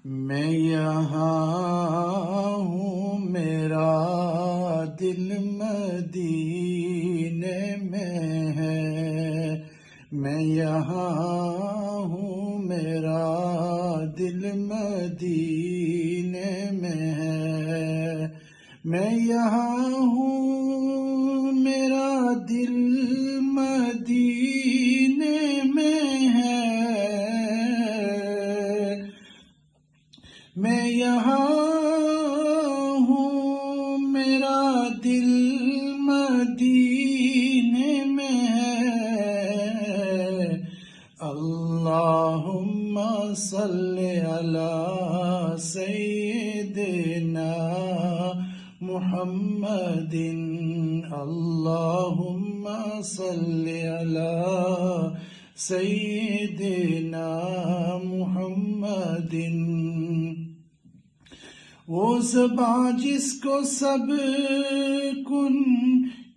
میں یہاں ہوں میرا دل مدینے میں ہے، میں یہاں ہوں میرا دل مدینے میں ہے، میں یہاں ہوں میرا دل مدینے میں ہے، میں یہاں ہوں میرا دل مدینے میں ہے، اللہم صلی علی سیدنا محمد، اللہم صلی علی سیدنا محمد۔ وہ زباں جس کو سب کن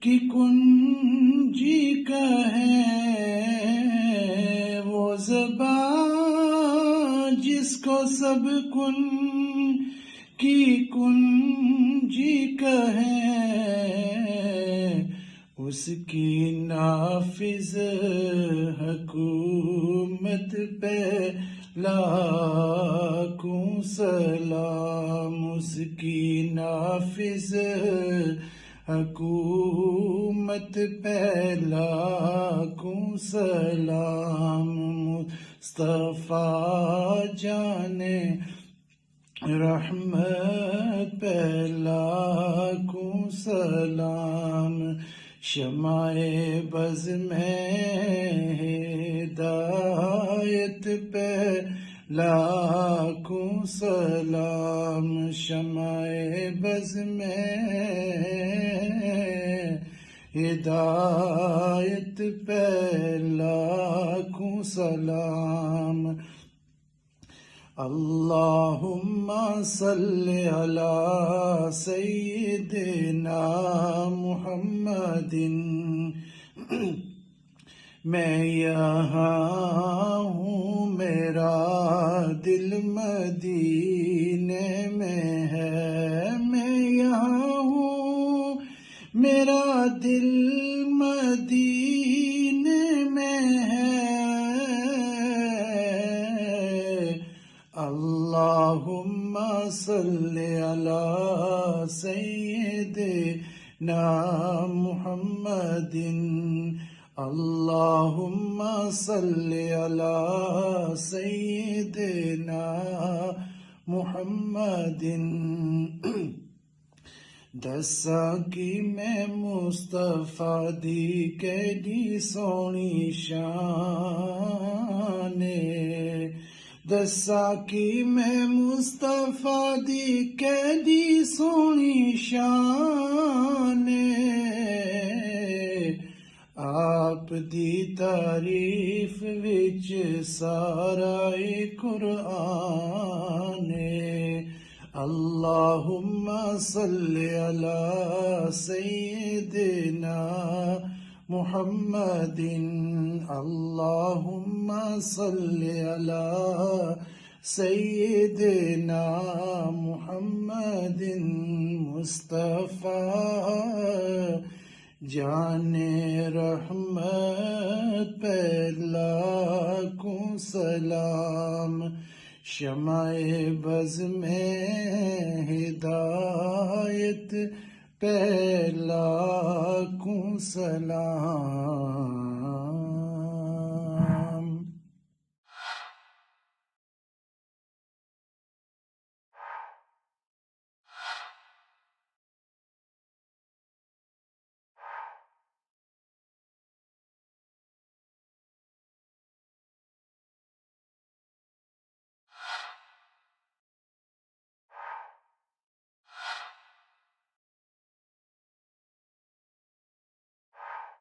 کی کنجی کہے، وہ زباں جس کو سب کن کی کنجی کہے، اس کی نافذ حکومت پہ لاکھوں سلام، اس کی نافذ حکومت پہ لاکھوں سلام، مصطفیٰ جانے رحمت پہ لاکھوں سلام، شمع بز میں ہدایت پہ لاکھوں سلام، شمع بز میں ہدایت پہ لاکھوں سلام، اللہم صلی علی سیدنا محمد۔ میں یہاں ہوں میرا دل مدینے میں ہے، میں یہاں ہوں میرا دل مدینے میں ہے، اللہم صلی علی سیدنا محمد، اللہم صلی علی سیدنا محمد۔ دساں کی میں مصطفیٰ دی کیڈی سونی شان، دساں کی میں مصطفیٰ دی کیڈی سونی شان، آپ دی تعریف وچ سارا قرآن، اللہم صلی علی سیدنا محمد، اللہم صلی علی سیدنا محمد، مصطفیٰ جانے رحمت پہ لاکھوں سلام، شمع بز میں ہدایت پہ لاکھوں سلام۔